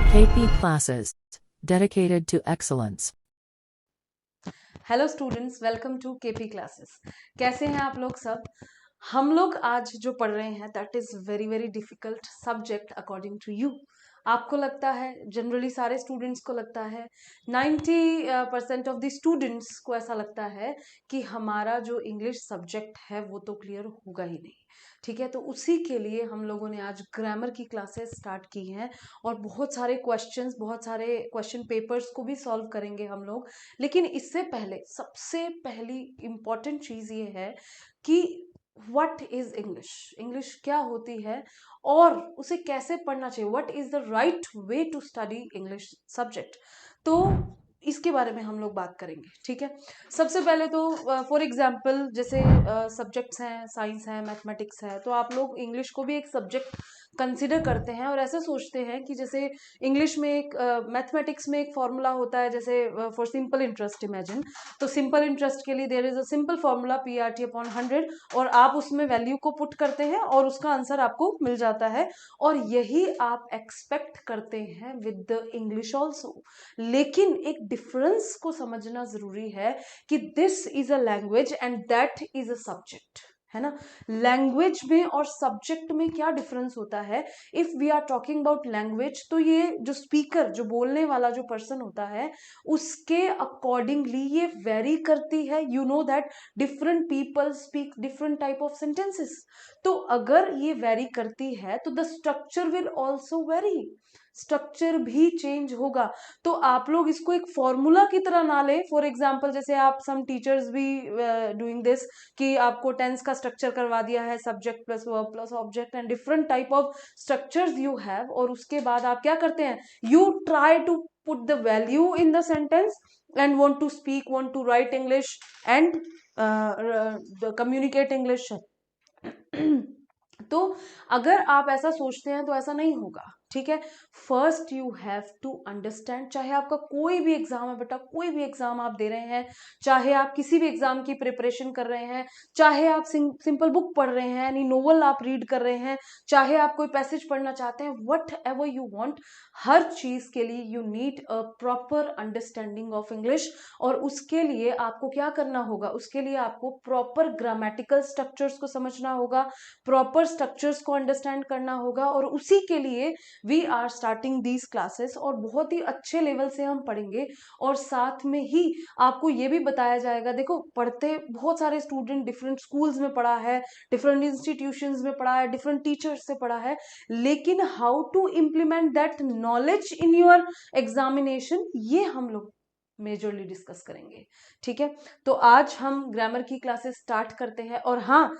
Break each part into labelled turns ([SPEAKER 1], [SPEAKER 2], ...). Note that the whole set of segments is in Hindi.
[SPEAKER 1] KP classes dedicated to excellence.
[SPEAKER 2] Hello students, welcome to KP classes. कैसे हैं आप लोग सब? हम लोग आज जो पढ़ रहे हैं that is very very difficult subject according to you. आपको लगता है, जनरली सारे स्टूडेंट्स को लगता है, 90% ऑफ द स्टूडेंट्स को ऐसा लगता है कि हमारा जो इंग्लिश सब्जेक्ट है वो तो क्लियर होगा ही नहीं। ठीक है, तो उसी के लिए हम लोगों ने आज ग्रामर की क्लासेस स्टार्ट की हैं और बहुत सारे क्वेश्चन पेपर्स को भी सॉल्व करेंगे हम लोग। लेकिन इससे पहले सबसे पहली इंपॉर्टेंट चीज ये है कि व्हाट इज इंग्लिश, इंग्लिश क्या होती है और उसे कैसे पढ़ना चाहिए, what is the right way to study English subject. तो इसके बारे में हम लोग बात करेंगे। ठीक है, सबसे पहले तो फॉर एग्जांपल जैसे सब्जेक्ट्स हैं, साइंस है, मैथमेटिक्स है, तो आप लोग इंग्लिश को भी एक सब्जेक्ट कंसिडर करते हैं और ऐसे सोचते हैं कि जैसे इंग्लिश में एक मैथमेटिक्स में एक फॉर्मूला होता है, जैसे फॉर सिंपल इंटरेस्ट इमेजिन, तो सिंपल इंटरेस्ट के लिए there is a simple formula PRT upon 100 और आप उसमें वैल्यू को पुट करते हैं और उसका आंसर आपको मिल जाता है और यही आप एक्सपेक्ट करते हैं विद द इंग्लिश ऑल्सो। लेकिन एक डिफरेंस को समझना जरूरी है कि this is a language and that is a subject, है ना। लैंग्वेज में और सब्जेक्ट में क्या डिफरेंस होता है? If we are talking about language, तो ये जो स्पीकर, जो बोलने वाला जो पर्सन होता है, उसके अकॉर्डिंगली ये वेरी करती है। You know that different people speak different type of sentences. तो अगर ये वेरी करती है तो the structure will also very, structure भी चेंज होगा। तो आप लोग इसको एक फॉर्मूला की तरह ना ले। फॉर एग्जाम्पल जैसे आप सम टीचर्स भी डूइंग दिस कि आपको टेंस का स्ट्रक्चर करवा दिया है, subject plus verb plus object and different type of structures you have, और उसके बाद आप क्या करते हैं, you try to put the value in the sentence and want to speak, want to write English and communicate English. तो अगर आप ऐसा सोचते हैं तो ऐसा नहीं होगा। ठीक है, first you have to understand, चाहे आपका कोई भी एग्जाम है बेटा, कोई भी एग्जाम आप दे रहे हैं, चाहे आप किसी भी एग्जाम की प्रिपरेशन कर रहे हैं, चाहे आप सिंपल बुक पढ़ रहे हैं यानी नोवेल आप रीड कर रहे हैं, चाहे आप कोई पैसेज पढ़ना चाहते हैं, वट एवर यू वॉन्ट, हर चीज के लिए you need a proper understanding of English. और उसके लिए आपको क्या करना होगा, उसके लिए आपको प्रॉपर ग्रामेटिकल स्ट्रक्चर्स को समझना होगा, प्रॉपर स्ट्रक्चर्स को अंडरस्टैंड करना होगा, और उसी के लिए we are starting these classes और बहुत ही अच्छे लेवल से हम पढ़ेंगे। और साथ में ही आपको ये भी बताया जाएगा, देखो पढ़ते बहुत सारे स्टूडेंट डिफरेंट स्कूल्स में पढ़ा है, डिफरेंट इंस्टीट्यूशंस में पढ़ा है, डिफरेंट टीचर्स से पढ़ा है, लेकिन how to implement that knowledge in your examination, ये हम लोग मेजरली डिस्कस करेंगे। ठीक है, तो आज हम ग्रामर की क्लासेस स्टार्ट करते हैं। और हाँ,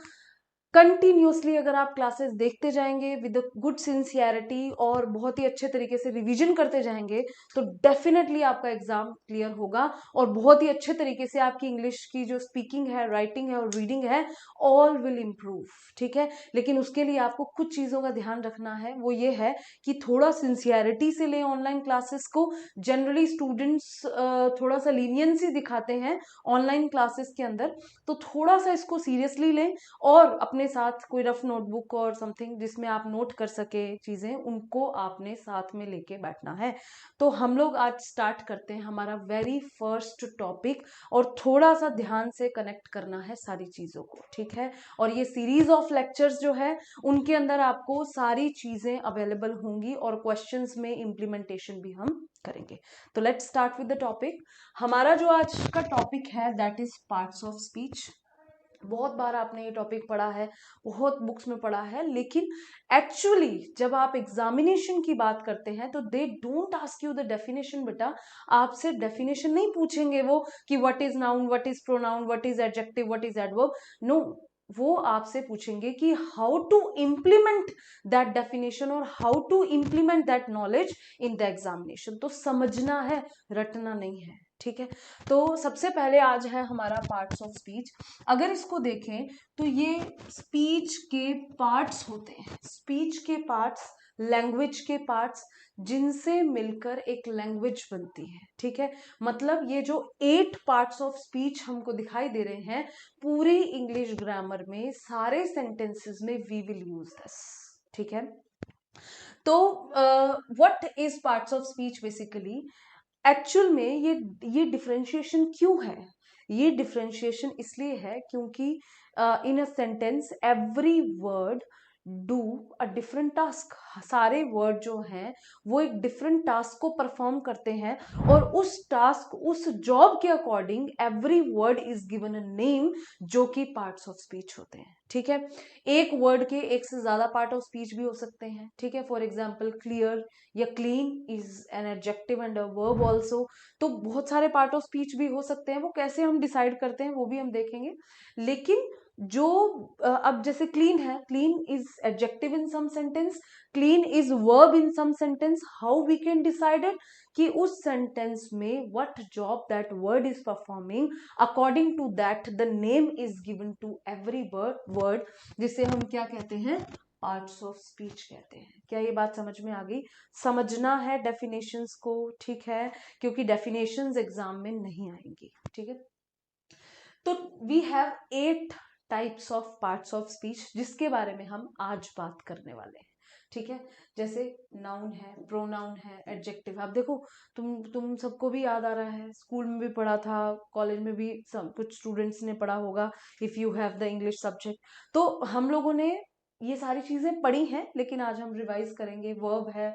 [SPEAKER 2] कंटिन्यूसली अगर आप क्लासेस देखते जाएंगे विद गुड सिंसियरिटी और बहुत ही अच्छे तरीके से रिवीजन करते जाएंगे तो डेफिनेटली आपका एग्जाम क्लियर होगा और बहुत ही अच्छे तरीके से आपकी इंग्लिश की जो स्पीकिंग है, राइटिंग है और रीडिंग है, ऑल विल इम्प्रूव। ठीक है, लेकिन उसके लिए आपको कुछ चीजों का ध्यान रखना है, वो ये है कि थोड़ा सिंसियरिटी से लें ऑनलाइन क्लासेस को। जनरली स्टूडेंट्स थोड़ा सा लीनियंसी दिखाते हैं ऑनलाइन क्लासेस के अंदर, तो थोड़ा सा इसको सीरियसली लें और अपने साथ कोई रफ नोटबुक और समथिंग जिसमें आप नोट कर सके चीजें, उनको आपने साथ में लेके बैठना है। तो हम लोग आज स्टार्ट करते हैं हमारा वेरी फर्स्ट टॉपिक, और थोड़ा सा ध्यान से कनेक्ट करना है सारी चीजों को। ठीक है, और ये सीरीज ऑफ लेक्चर्स जो है उनके अंदर आपको सारी चीजें अवेलेबल होंगी और क्वेश्चंस में इम्प्लीमेंटेशन भी हम करेंगे। तो let's start with the topic. हमारा जो आज का टॉपिक है that is parts of speech. बहुत बार आपने ये टॉपिक पढ़ा है, बहुत बुक्स में पढ़ा है, लेकिन एक्चुअली जब आप एग्जामिनेशन की बात करते हैं तो they don't ask you the definition बेटा। आपसे डेफिनेशन नहीं पूछेंगे वो कि what is noun, what is pronoun, what is adjective, what is adverb. No, वो आपसे पूछेंगे कि how to implement that definition और how to implement that knowledge in the examination. तो समझना है, रटना नहीं है। ठीक है, तो सबसे पहले आज है हमारा पार्ट्स ऑफ स्पीच। अगर इसको देखें तो ये स्पीच के पार्ट्स होते हैं, स्पीच के पार्ट्स, लैंग्वेज के पार्ट्स, जिनसे मिलकर एक लैंग्वेज बनती है। ठीक है, मतलब ये जो 8 पार्ट्स ऑफ स्पीच हमको दिखाई दे रहे हैं पूरी इंग्लिश ग्रामर में, सारे सेंटेंसेस में वी विल यूज दिस। ठीक है, तो what is parts of speech basically, actual में ये डिफरेंशिएशन क्यों है? ये डिफरेंशिएशन इसलिए है क्योंकि in a sentence every word do a different task. सारे वर्ड जो हैं वो एक डिफरेंट टास्क को परफॉर्म करते हैं, और उस टास्क, उस जॉब के according every word is given a name, जो कि पार्ट्स ऑफ स्पीच होते हैं। ठीक है, एक वर्ड के एक से ज्यादा पार्ट ऑफ स्पीच भी हो सकते हैं। ठीक है, फॉर एग्जाम्पल क्लियर या clean is an adjective and a verb also. तो बहुत सारे पार्ट ऑफ स्पीच भी हो सकते हैं, वो कैसे हम डिसाइड करते हैं वो भी हम देखेंगे। लेकिन जो अब जैसे क्लीन है, clean is adjective in some sentence, clean is verb in some sentence, how we can decide it कि उस सेंटेंस में what job that word is performing, according to that the name is given to every word, जिसे हम क्या कहते हैं, पार्ट्स ऑफ स्पीच कहते हैं। क्या ये बात समझ में आ गई? समझना है डेफिनेशंस को, ठीक है, क्योंकि डेफिनेशंस एग्जाम में नहीं आएंगी। ठीक है, तो we have 8 types of parts of speech, जिसके बारे में हम आज बात करने वाले हैं। ठीक है, जैसे नाउन है, प्रोनाउन है, एडजेक्टिव। आप देखो, तुम सबको भी याद आ रहा है, स्कूल में भी पढ़ा था, कॉलेज में भी सब कुछ स्टूडेंट्स ने पढ़ा होगा, if you have the English subject. तो हम लोगों ने ये सारी चीजें पढ़ी हैं, लेकिन आज हम रिवाइज करेंगे। वर्ब है,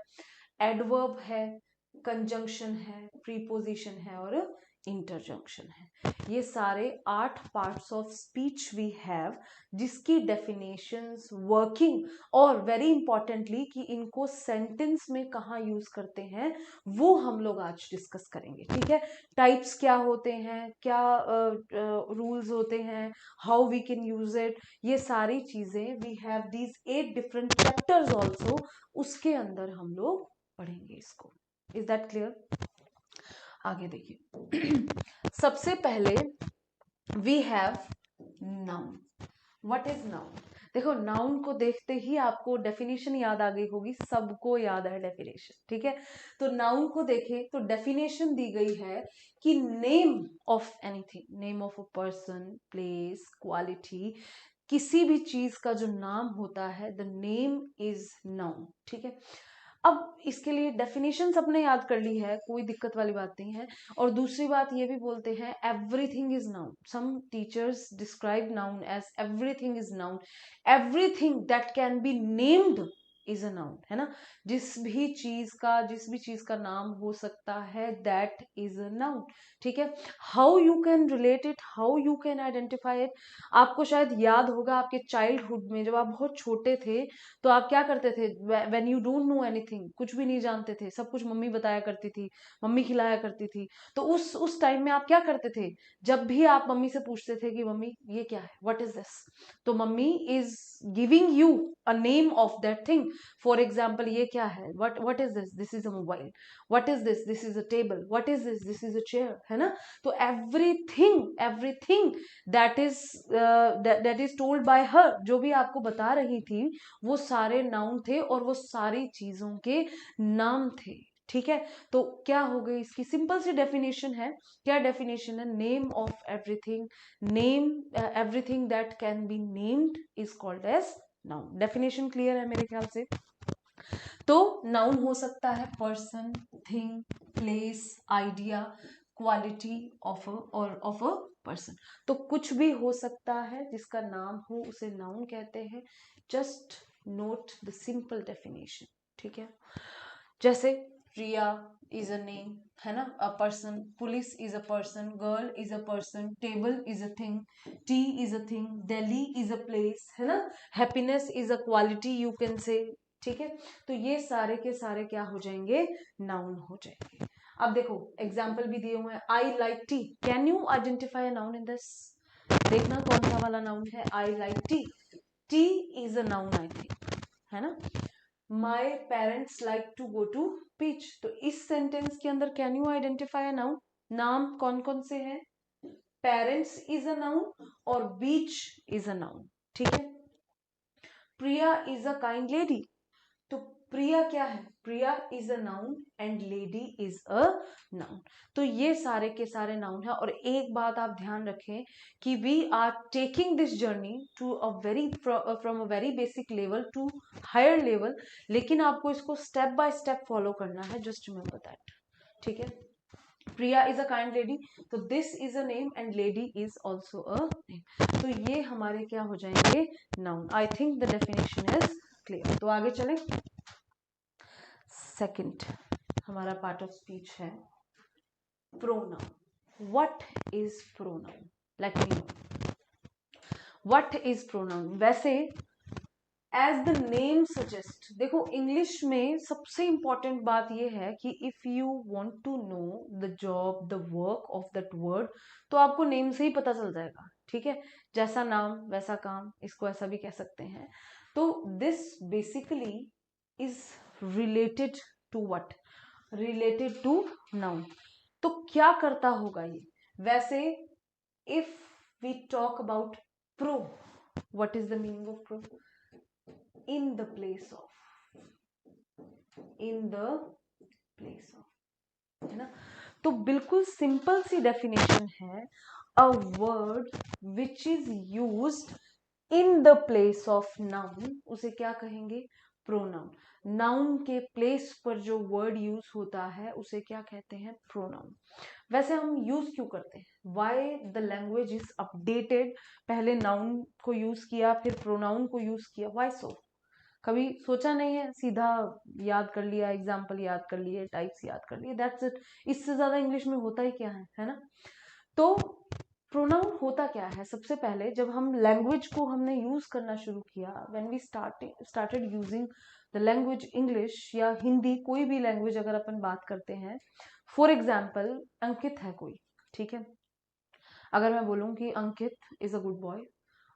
[SPEAKER 2] एडवर्ब है, कंजंक्शन है, प्रीपोजिशन है और इंटरजंक्शन है। ये सारे 8 parts of speech we have, जिसकी डेफिनेशंस, वर्किंग और वेरी इंपॉर्टेंटली कि इनको सेंटेंस में कहाँ यूज करते हैं, वो हम लोग आज डिस्कस करेंगे। ठीक है, टाइप्स क्या होते हैं, क्या रूल्स होते हैं, how we can use it, ये सारी चीजें we have these 8 different chapters also, उसके अंदर हम लोग पढ़ेंगे इसको। Is that clear? आगे देखिए, सबसे पहले we have noun. What is noun? देखो, नाउन को देखते ही आपको डेफिनेशन याद आ गई होगी, सबको याद है डेफिनेशन। ठीक है, तो नाउन को देखें तो डेफिनेशन दी गई है कि name of anything, name of a person, place, quality, किसी भी चीज का जो नाम होता है, द नेम इज नाउन। ठीक है, अब इसके लिए डेफिनेशंस अपने याद कर ली है, कोई दिक्कत वाली बात नहीं है। और दूसरी बात ये भी बोलते हैं everything is noun. Some teachers describe noun as everything is noun, everything that can be named is a noun, है ना। जिस भी चीज का नाम हो सकता है, दैट इज अ नाउन। ठीक है, how you can relate it, how you can identify it, आपको शायद याद होगा आपके चाइल्डहुड में जब आप बहुत छोटे थे, तो आप क्या करते थे, when you don't know anything, कुछ भी नहीं जानते थे, सब कुछ मम्मी बताया करती थी, मम्मी खिलाया करती थी। तो उस टाइम में आप क्या करते थे, जब भी आप मम्मी से पूछते थे कि मम्मी ये क्या है, व्हाट इज दिस, तो mummy is giving you a name of that thing. For example, ये क्या है, what is this, this is a mobile, what is this, this is a table, what is this, this is a chair, है ना। तो everything that is told by हर, जो भी आपको बता रही थी, वो सारे नाउन थे और वो सारी चीजों के नाम थे। ठीक है, तो क्या हो गई, इसकी सिंपल सी डेफिनेशन है। क्या डेफिनेशन है? Name of everything, name everything that can be named is called as noun. Definition clear है मेरे ख्याल से? तो नाउन हो सकता है person, thing, place, idea, quality of of a person. तो कुछ भी हो सकता है जिसका नाम हो, उसे नाउन कहते हैं। Just note the simple definition. ठीक है, जैसे प्रिया इज अ नेम, है ना, a person, police is a person, girl is a person, table is a thing, T is a thing, Delhi is a place, है ना, happiness is a quality, you can say. ठीक है, तो ये सारे के सारे क्या हो जाएंगे, नाउन हो जाएंगे। अब देखो, एग्जाम्पल भी दिए हुए हैं, I like tea, can you identify a noun in this? देखना कौन सा वाला नाउन है, I like tea, tea is a noun I think, है ना। My parents like to go to beach, तो इस सेंटेंस के अंदर can you identify a noun? नाम कौन कौन से हैं? पेरेंट्स इज अ नाउन और बीच इज अ नाउन। ठीक है, Priya is a kind lady, तो प्रिया क्या है? Priya is a noun and lady is a noun. तो ये सारे के सारे नाउन है। और एक बात आप ध्यान रखें कि we are taking this journey to a very from a very basic level to higher level, लेकिन आपको इसको स्टेप बाय स्टेप फॉलो करना है। जस्ट रिमेंबर दैट, ठीक है। Priya is a kind lady, तो this is a name and lady is also a name. तो ये हमारे क्या हो जाएंगे? Noun. I think the definition is clear. तो आगे चलें। सेकंड हमारा पार्ट ऑफ स्पीच है pronoun. What is pronoun? Let me know what is pronoun. वैसे एज द नेम सजेस्ट, देखो इंग्लिश में सबसे इंपॉर्टेंट बात यह है कि if you want to know the job the work of that word, तो आपको नेम से ही पता चल जाएगा, ठीक है। जैसा नाम वैसा काम, इसको ऐसा भी कह सकते हैं। तो this basically is related to what? Related to noun. तो क्या करता होगा ये? वैसे if we talk about pro, what is the meaning of pro? in the place of, in the place of, है ना। तो बिल्कुल सिंपल सी डेफिनेशन है, a word which is used in the place of noun, उसे क्या कहेंगे? प्रोनाउन। नाउन के प्लेस पर जो वर्ड यूज होता है उसे क्या कहते हैं? प्रोनाउन। वैसे हम यूज क्यों करते हैं? Why the language is updated, पहले नाउन को यूज किया फिर प्रोनाउन को यूज किया, वाई सो? कभी सोचा नहीं है? सीधा याद कर लिया, एग्जाम्पल याद कर लिए, टाइप्स याद कर लिए, दैट्स इट। इससे ज्यादा इंग्लिश में होता ही क्या है ना। तो प्रोनाउन होता क्या है? सबसे पहले जब हम लैंग्वेज को हमने यूज करना शुरू किया, when we started using the language English या हिंदी, कोई भी लैंग्वेज अगर अपन बात करते हैं, फॉर एग्जाम्पल अंकित है कोई, ठीक है। अगर मैं बोलूं कि Ankit is a good boy,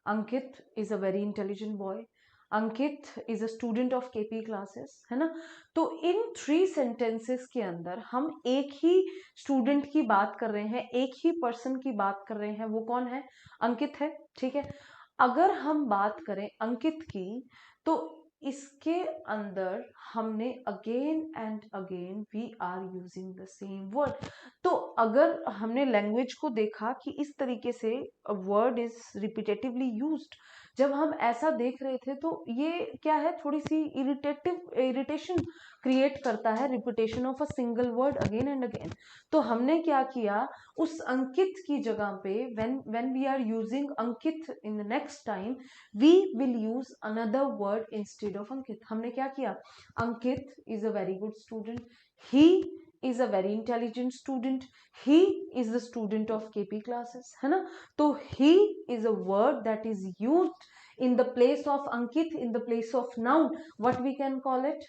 [SPEAKER 2] Ankit is a very intelligent boy, Ankit is a student of KP classes, है ना। तो इन 3 सेंटेंसेस के अंदर हम एक ही स्टूडेंट की बात कर रहे हैं, एक ही पर्सन की बात कर रहे हैं, वो कौन है? अंकित है, ठीक है। अगर हम बात करें अंकित की, तो इसके अंदर हमने again and again we are using the same word. तो अगर हमने लैंग्वेज को देखा कि इस तरीके से वर्ड इज रिपीटेटिवली यूज्ड, जब हम ऐसा देख रहे थे तो ये क्या है? थोड़ी सी इरिटेशन क्रिएट करता है, repetition of a single word again and again. तो हमने क्या किया, उस अंकित की जगह पे when we are using Ankit in the next time, we will use another word instead of Ankit. हमने क्या किया? Ankit is a very good student, he is a very intelligent student, he is the student of KP classes, है ना। तो he is a word that is used in the place of Ankit, in the place of noun, what we can call it?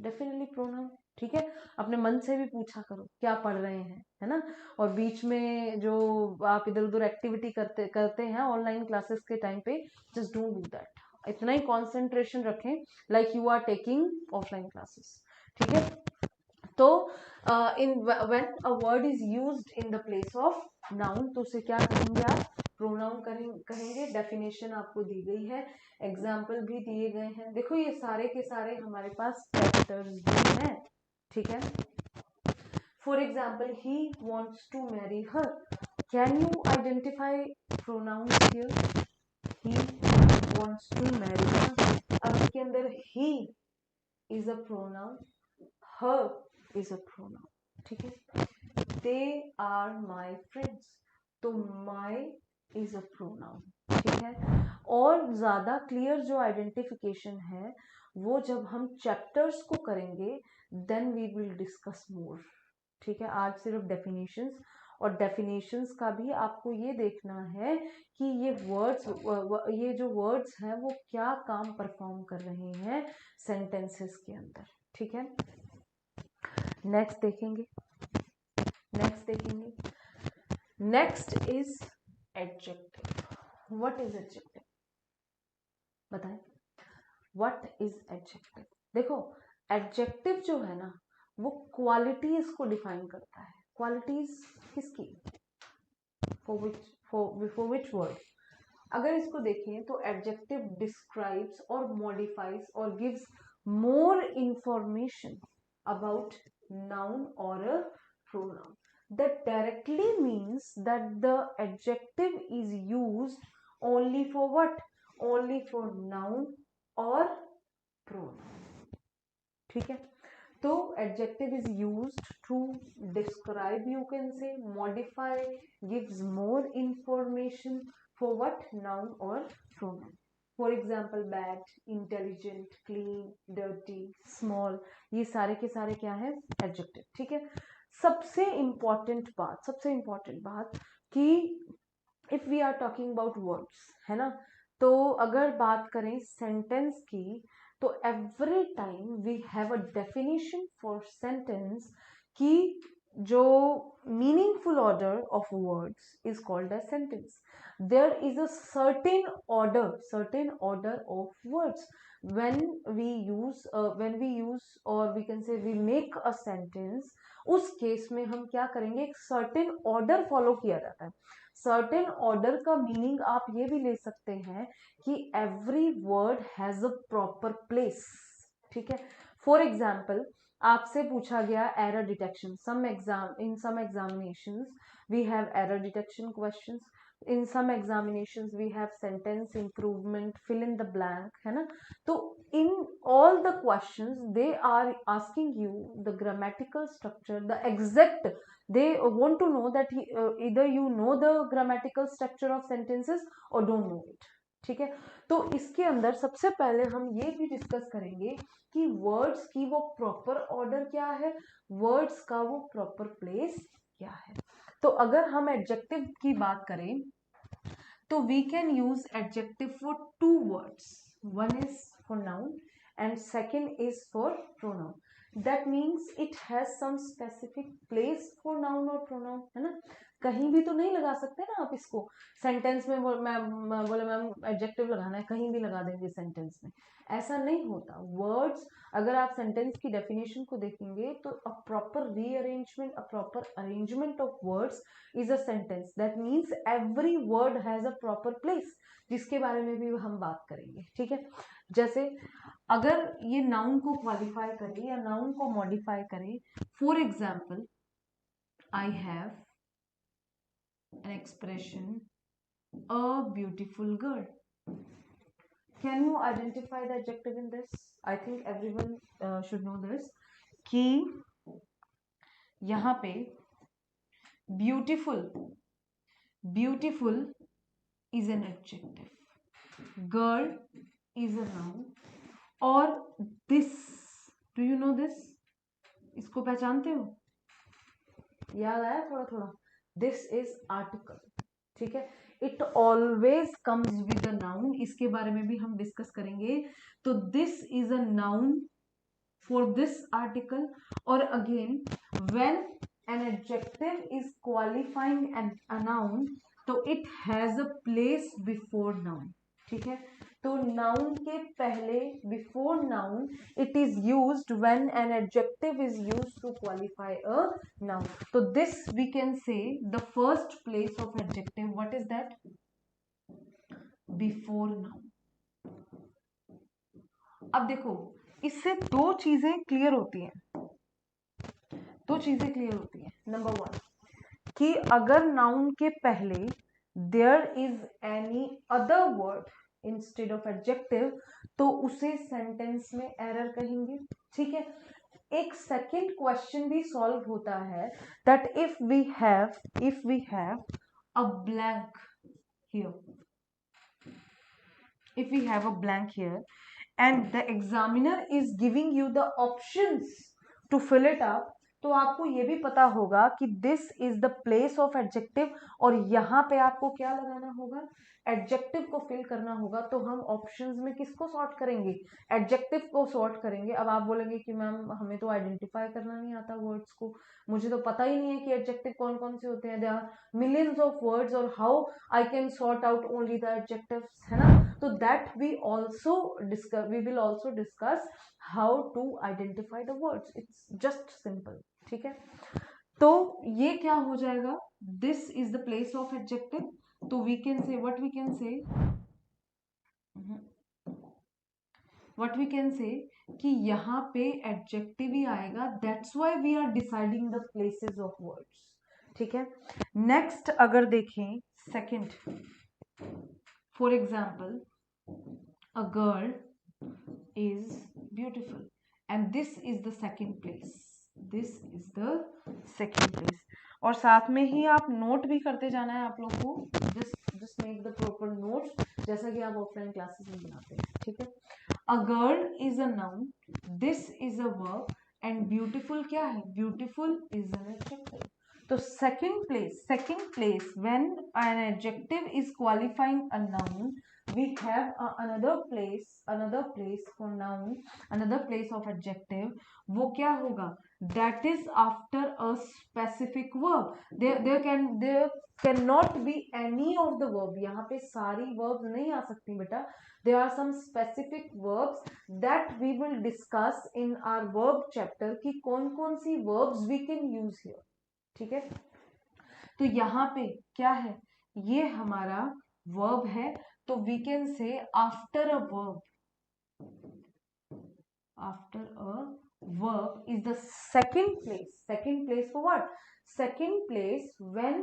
[SPEAKER 2] Definitely pronoun, ठीक है। अपने मन से भी पूछा करो क्या पढ़ रहे हैं, है ना। और बीच में जो आप इधर उधर एक्टिविटी करते हैं ऑनलाइन क्लासेस के टाइम पे, जस्ट डोंट डू दैट। इतना ही कॉन्सेंट्रेशन रखें like you are taking offline classes, ठीक है। तो in when a word is used in the place of noun, तो उसे क्या कहेंगे आप? प्रोनाउन कहेंगे। डेफिनेशन आपको दी गई है, एग्जाम्पल भी दिए गए हैं। देखो ये सारे के सारे हमारे पास चैप्टर्स भी हैं, ठीक है। For example, he wants to marry her, can you identify pronoun here? He wants to marry her, अब इसके अंदर he is a pronoun, her is a pronoun, ठीक है। they are my friends, तो my is a pronoun, ठीक है। और ज्यादा क्लियर जो आइडेंटिफिकेशन है वो जब हम चैप्टर्स को करेंगे, then we will discuss more, ठीक है। आज सिर्फ डेफिनेशंस, और डेफिनेशंस का भी आपको ये देखना है कि ये वर्ड्स, ये जो वर्ड्स हैं वो क्या काम परफॉर्म कर रहे हैं सेंटेंसेस के अंदर, ठीक है। नेक्स्ट देखेंगे, next is adjective. What is adjective? बताएं, व्हाट इज एडजेक्टिव? देखो एडजेक्टिव जो है ना, वो क्वालिटीज को डिफाइन करता है। क्वालिटीज किसकी? For which word? अगर इसको देखें तो एडजेक्टिव डिस्क्राइब्स और मॉडिफाइज और gives more information about noun or a pronoun. That directly means that the adjective is used only for what? Only for noun or pronoun. ठीक है, तो adjective is used to describe, you can say, modify, gives more information for what? Noun or pronoun. For example, bad, intelligent, clean, dirty, small, ये सारे के सारे क्या है? Adjective. ठीक है, सबसे important बात कि if we are talking about words, है ना, तो अगर बात करें सेंटेंस की, तो every time we have a definition for sentence कि जो meaningful order of words is called as sentence. There is a certain order of words when we use or we can say we make a sentence. उस केस में हम क्या करेंगे? एक सर्टेन ऑर्डर फॉलो किया जाता है. सर्टेन ऑर्डर का मीनिंग आप ये भी ले सकते हैं कि every word has a proper place. ठीक है, फॉर एग्जाम्पल आपसे पूछा गया error detection. In some examinations we have error detection questions. in some examinations we have sentence improvement, fill in the blank, है ना. तो in all the questions they are asking you the grammatical structure, the exact, they want to know that either you know the grammatical structure of sentences or don't know it. ठीक है, तो इसके अंदर सबसे पहले हम ये भी डिस्कस करेंगे कि वर्ड्स की वो प्रॉपर ऑर्डर क्या है, वर्ड्स का वो प्रॉपर प्लेस क्या है. तो अगर हम एडजेक्टिव की बात करें तो we can use adjective for two words. One is for noun and second is for pronoun. That means it has some specific place for noun और प्रोनाउन, है ना. कहीं भी तो नहीं लगा सकते ना आप इसको. सेंटेंस में मैं बोले मैम एडजेक्टिव लगाना है, कहीं भी लगा देंगे सेंटेंस में, ऐसा नहीं होता. वर्ड्स, अगर आप सेंटेंस की डेफिनेशन को देखेंगे तो a proper rearrangement, a proper arrangement of words is a sentence. That means every word has a proper place, जिसके बारे में भी हम बात करेंगे. ठीक है, जैसे अगर ये नाउन को क्वालिफाई करें या नाउन को मॉडिफाई करें, for example I have an expression a beautiful girl. Can you identify the adjective in this? I think everyone should know this कि यहाँ पे beautiful is an adjective, girl is a noun, और this, do you know this? इसको पहचानते हो? याद आया थोड़ा थोड़ा? This is article. ठीक है, it always comes with a noun. इसके बारे में भी हम डिस्कस करेंगे. तो this is a noun for this article. और again when an adjective is qualifying a noun, तो it has a place before noun. ठीक है, तो नाउन के पहले, before noun, it is used when an adjective is used to qualify a noun. तो this we can say the first place of adjective. What is that? Before noun. अब देखो, इससे दो चीजें क्लियर होती हैं. नंबर वन, कि अगर नाउन के पहले there is any other word instead of adjective, तो उसे सेंटेंस में एरर कहेंगे. ठीक है, एक सेकेंड क्वेश्चन भी सॉल्व होता है, that if we have a blank here, and the examiner is giving you the options to fill it up, तो आपको ये भी पता होगा कि this is the place of adjective, और यहाँ पे आपको क्या लगाना होगा? एडजेक्टिव को फिल करना होगा. तो हम ऑप्शंस में किसको सॉर्ट करेंगे? एडजेक्टिव को सॉर्ट करेंगे. अब आप बोलेंगे कि मैम हमें तो आइडेंटिफाई करना नहीं आता वर्ड्स को, मुझे तो पता ही नहीं है कि एडजेक्टिव कौन कौन से होते हैं. There are millions of words, और how I can sort out only the adjectives, है ना. तो that we will also discuss how to identify the words. It's just simple. ठीक है, तो ये क्या हो जाएगा? This is the place of adjective. तो we can say what we can say कि यहाँ पे एडजेक्टिव ही आएगा, that's why we are deciding the places of words, ठीक है। नेक्स्ट अगर देखें second, for example a girl is beautiful and this is the second place, this is the second place। और साथ में ही आप नोट भी करते जाना है आप लोग को, just make the proper notes जैसा कि आप ऑफलाइन क्लासेस में बनाते हैं, ठीक है। A girl is a noun, this is a verb and beautiful क्या है, ब्यूटीफुल इज एन एडजेक्टिव। तो second place when an adjective is qualifying a noun, we have another place for noun, another place of adjective, वो क्या होगा, that is after a specific verb, there cannot be any of the verb, यहाँ पे सारी verbs नहीं आ सकती बेटा, there are some specific verbs that we will discuss in our verb chapter कि कौन कौन सी verbs we can use here, ठीक है। तो यहाँ पे क्या है, ये हमारा verb है, तो we can say after a verb is the second place for what, second place when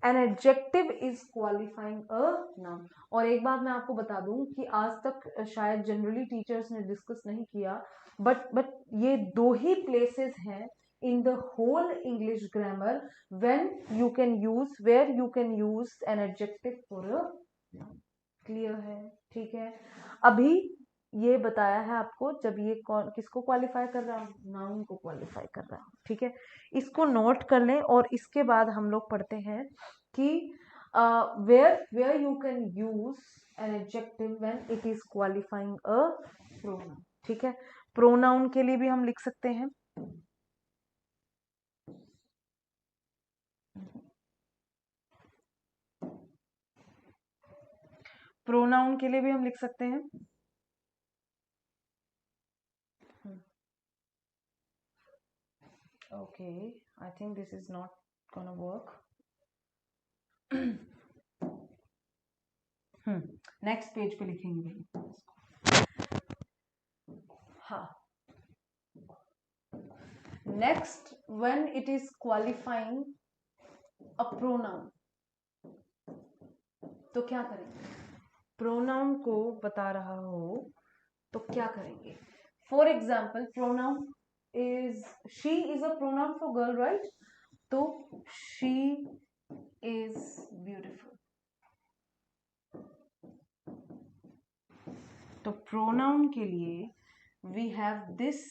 [SPEAKER 2] an adjective is qualifying a noun। और एक बात मैं आपको बता दूं कि आज तक शायद जनरली टीचर्स ने डिस्कस नहीं किया, बट ये दो ही प्लेसेस हैं in the whole English grammar when you can use an adjective for a noun। Clear है, ठीक है। अभी ये बताया है आपको, जब ये किसको क्वालिफाई कर रहा हूँ, नाउन को क्वालिफाई कर रहा हूँ, ठीक है। इसको नोट कर लें और इसके बाद हम लोग पढ़ते हैं कि where you can use an adjective when it is qualifying a pronoun, ठीक है। प्रोनाउन के लिए भी हम लिख सकते हैं, प्रोनाउन के लिए भी हम लिख सकते हैं, okay, I think this is not gonna work। Next page पे लिखेंगे, हाँ। Next when it is qualifying a pronoun, तो क्या करेंगे, प्रोनाउन को बता रहा हो तो क्या करेंगे। For example pronoun is she is a pronoun for girl, right, तो शी इज ब्यूटिफुल, तो प्रोनाउन के लिए we have this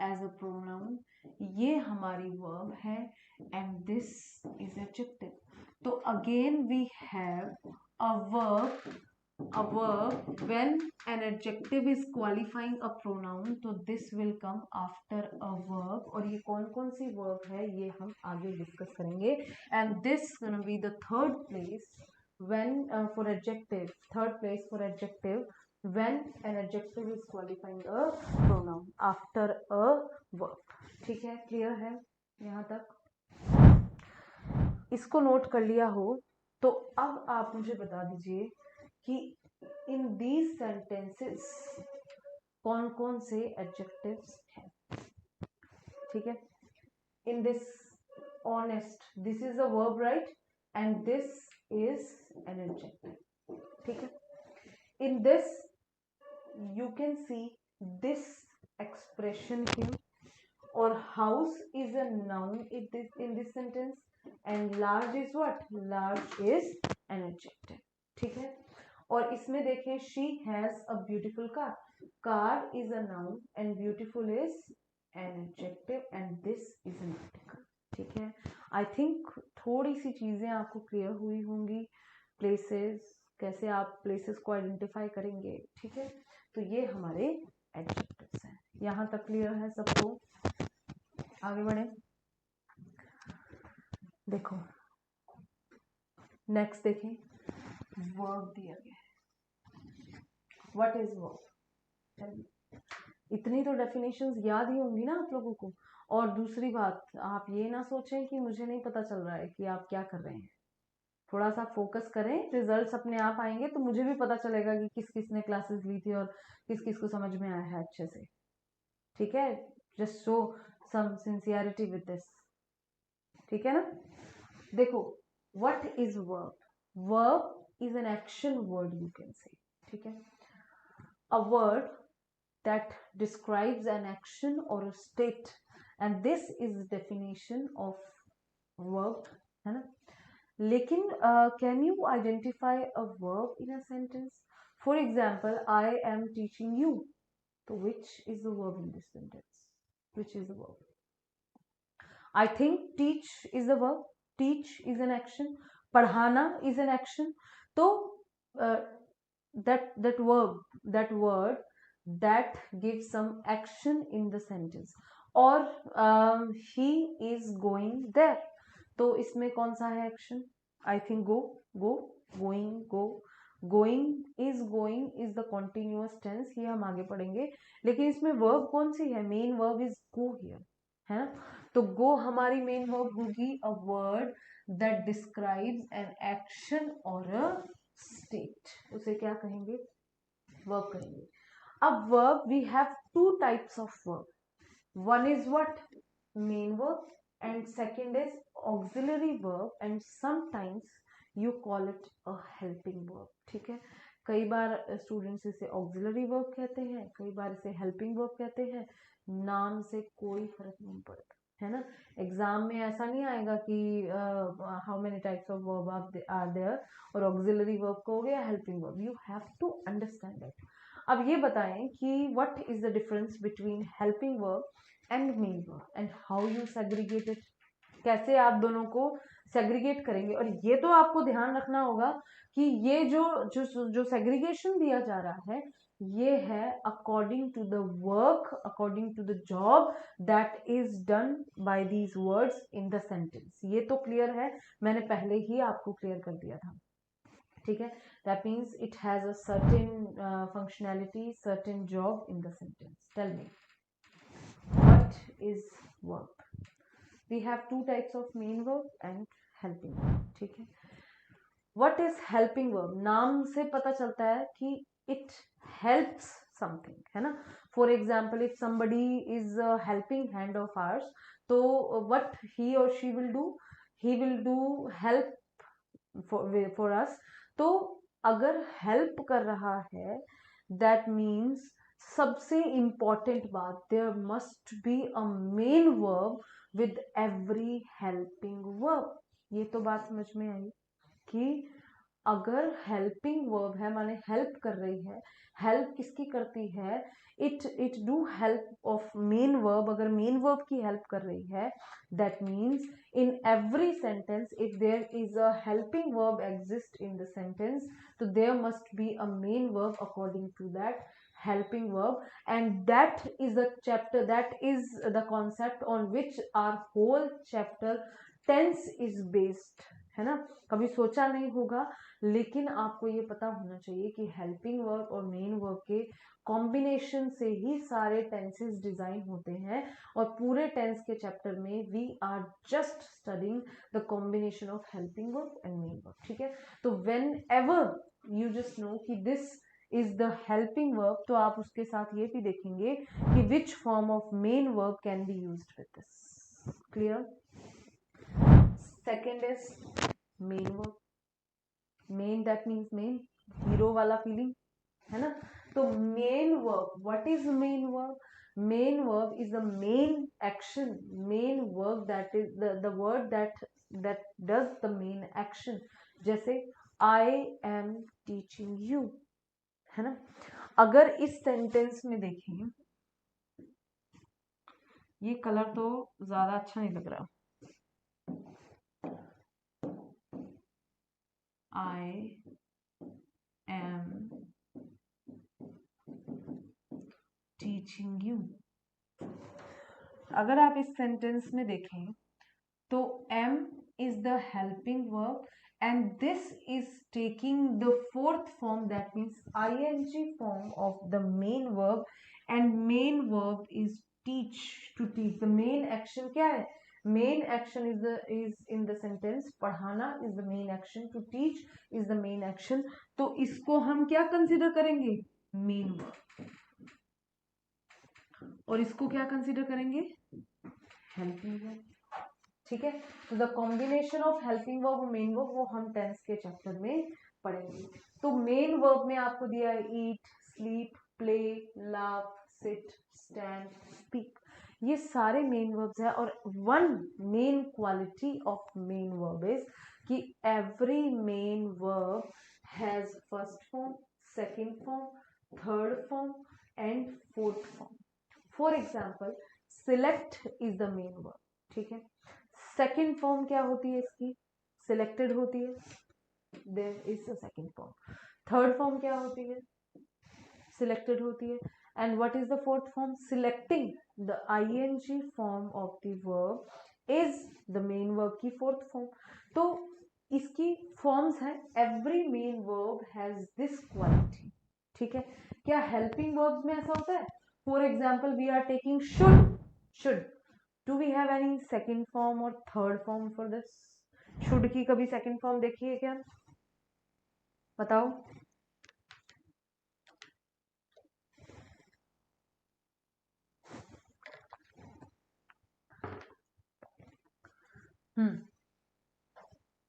[SPEAKER 2] as a pronoun, ये हमारी वर्ब है एंड दिस इज एडजेक्टिव। तो again we have a verb when an adjective is qualifying a pronoun, तो this will come after a verb, और ये कौन कौन सी verb है ये हम आगे डिस्कस करेंगे। and this gonna be the third place when for adjective, third place for adjective when an adjective is qualifying a pronoun after a verb, ठीक है, क्लियर है यहाँ तक। इसको नोट कर लिया हो तो अब आप मुझे बता दीजिए कि इन दीज सेंटेंसेस कौन कौन से एडजेक्टिव्स हैं, ठीक है। In this honest, this is a verb, right, and this is an adjective, ठीक है। In this you can see this expression here, or house is a noun in this sentence and large is what, large is an adjective, ठीक है। और इसमें देखें she has a beautiful car is a noun and beautiful is an adjective and this is an article, ठीक है। I think थोड़ी सी चीजें आपको क्लियर हुई होंगी, प्लेसेस कैसे आप प्लेसेस को आइडेंटिफाई करेंगे, ठीक है। तो ये हमारे एडजेक्टिव्स हैं, यहाँ तक क्लियर है सबको, आगे बढ़े। देखो नेक्स्ट देखें, वर्ब दिया गया है, व्हाट इज वर्ब, इतनी तो डेफिनेशंस याद ही होंगी ना आप लोगों को। और दूसरी बात, आप ये ना सोचें कि मुझे नहीं पता चल रहा है कि आप क्या कर रहे हैं, थोड़ा सा फोकस करें, रिजल्ट्स अपने आप आएंगे तो मुझे भी पता चलेगा कि किस किस ने क्लासेस ली थी और किस किस को समझ में आया है अच्छे से, ठीक है, just show some sincerity with this, ठीक है ना। देखो, what is verb? Verb is an action word, you can say, ठीक है, a word that describes an action or a state, and this is the definition of verb, है ना। लेकिन can you identify a verb in a sentence? For example, I am teaching you, so which is the verb in this sentence? Which is the verb? I think teach is the verb, teach is an action, पढ़ाना is an action, तो uh, that verb, that word that gives some action in the sentence, और he is going there, तो इसमें कौन सा है action? I think go, go, going, go, going is the continuous tense, ये हम आगे पढ़ेंगे, लेकिन इसमें वर्ब कौन सी है? Main verb is go here, है ना। तो गो हमारी मेन वर्ब होगी, a word that describes an action और अ स्टेट, उसे क्या कहेंगे? वर्ब कहेंगे। अब verb, we have two types of verb, one is what? Main verb, and second is auxiliary verb, and sometimes you call it a helping verb, ठीक है। कई बार स्टूडेंट्स इसे ऑक्सिलरी वर्ब कहते हैं, कई बार इसे हेल्पिंग वर्ब कहते हैं, नाम से कोई फर्क नहीं पड़ता, है ना। एग्जाम में ऐसा नहीं आएगा कि how many types of verb are there, और ऑक्सिलरी वर्ब कहोगे या helping verb, you have to understand that. अब ये बताएं कि what is the difference between helping verb and main verb, and how you segregate it, कैसे आप दोनों को सेग्रीगेट करेंगे। और ये तो आपको ध्यान रखना होगा कि ये जो जो जो सेग्रीगेशन दिया जा रहा है, ये है according to the work, according to the job that is done by these words in the sentence. ये तो क्लियर है, मैंने पहले ही आपको क्लियर कर दिया था, ठीक है। That means it has a certain functionality, certain job in the sentence. Tell me, what is work? We have two types of main verb and helping verb, ठीक है। What is helping verb? नाम से पता चलता है कि it helps something, है ना। For example, if somebody is a helping hand of ours, तो what he or she will do? He will do help for us. तो अगर help कर रहा है, that means सबसे important बात, there must be a main verb with every helping verb। ये तो बात समझ में आई कि अगर हेल्पिंग वर्ब है, माने हेल्प कर रही है, हेल्प किसकी करती है? It do help of main verb. अगर मेन वर्ब की हेल्प कर रही है, that means in every sentence if there is a helping verb exist in the sentence, तो there must be a main verb according to that helping verb, and that is the chapter, that is the concept on which our whole chapter tense is based, है ना। कभी सोचा नहीं होगा, लेकिन आपको ये पता होना चाहिए कि हेल्पिंग वर्ब और मेन वर्ब के कॉम्बिनेशन से ही सारे टेंसेस डिजाइन होते हैं, और पूरे टेंस के चैप्टर में we are just studying the combination of helping verb and main verb, ठीक है। तो whenever you just know कि this is the helping verb, तो आप उसके साथ ये भी देखेंगे कि which form of main verb can be used with this. Clear? Second is main verb. Main, that means main, hero वाला फीलिंग, है ना। तो main verb, what is main verb? Main verb is the main action, main verb that is the word that does the main action. जैसे आई एम टीचिंग यू, है ना। अगर इस सेंटेंस में देखें, ये कलर तो ज्यादा अच्छा नहीं लग रहा, I am teaching you। अगर आप इस सेंटेंस में देखें तो am is the helping verb and this is taking the fourth form, that means ing form of the main verb, and main verb is teach, to teach। the main action क्या है? main action is in the sentence, पढ़ाना is the main action, to teach is the main action, तो इसको हम क्या कंसिडर करेंगे? main verb। और इसको क्या कंसीडर करेंगे, हेल्पिंग वर्ब, ठीक है। तो the combination of helping verb और मेन वर्ब वो हम टेंस के चैप्टर में पढ़ेंगे। तो मेन वर्ब में आपको दिया है eat, sleep, play, laugh, sit, stand, speak, ये सारे मेन वर्ब्स है। और one main quality of main verb is कि every main verb has first form, second form, third form and fourth form. For example select is the main verb, ठीक है। सेकेंड फॉर्म क्या होती है इसकी, सिलेक्टेड होती है, there is a second form. Third form क्या होती है, सिलेक्टेड होती है। And what is the fourth form, selecting the ING form of the verb is the main verb की फोर्थ फॉर्म। तो इसकी फॉर्म्स है, every main verb has this quality, ठीक है। क्या हेल्पिंग वर्ब्स में ऐसा होता है, for example we are taking should, do we have any second form और third form for this, should की कभी सेकेंड फॉर्म देखी है क्या, बताओ।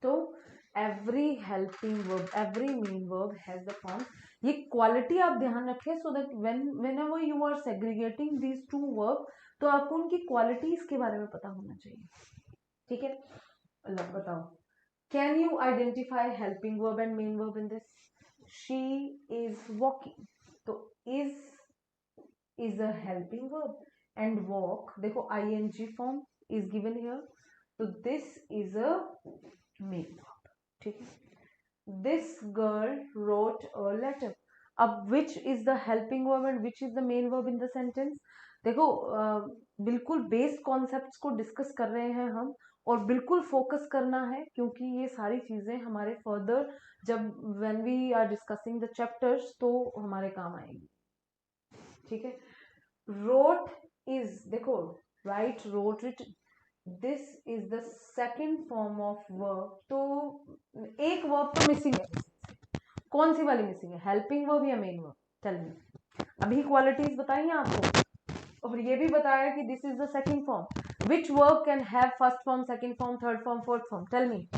[SPEAKER 2] तो every helping verb, every main verb has the form. ये क्वालिटी आप ध्यान रखें so that whenever you are segregating these two verb तो आपको उनकी क्वालिटीज के बारे में पता होना चाहिए, ठीक है। मतलब बताओ, can you identify helping verb and main verb in this, she is walking, तो is a helping verb and walk, देखो ING form is given here, तो this is a main verb, ठीक है। This girl wrote a letter, अब which is the helping verb and which is the main verb in the sentence. देखो बिल्कुल बेस कॉन्सेप्ट्स को डिस्कस कर रहे हैं हम, और बिल्कुल फोकस करना है क्योंकि ये सारी चीजें हमारे फर्दर जब when we are discussing the chapters तो हमारे काम आएगी, ठीक है। रोट इज, देखो write, wrote it, this is the second form of verb, तो एक वर्ब तो मिसिंग है, कौन सी वाली मिसिंग है, हेल्पिंग वर्ब या मेन वर्ब, टेल मी। अभी क्वालिटीज बताई हैं आपको और ये भी बताया कि this is the second form, which verb can have first form, second form, third form, fourth form, tell me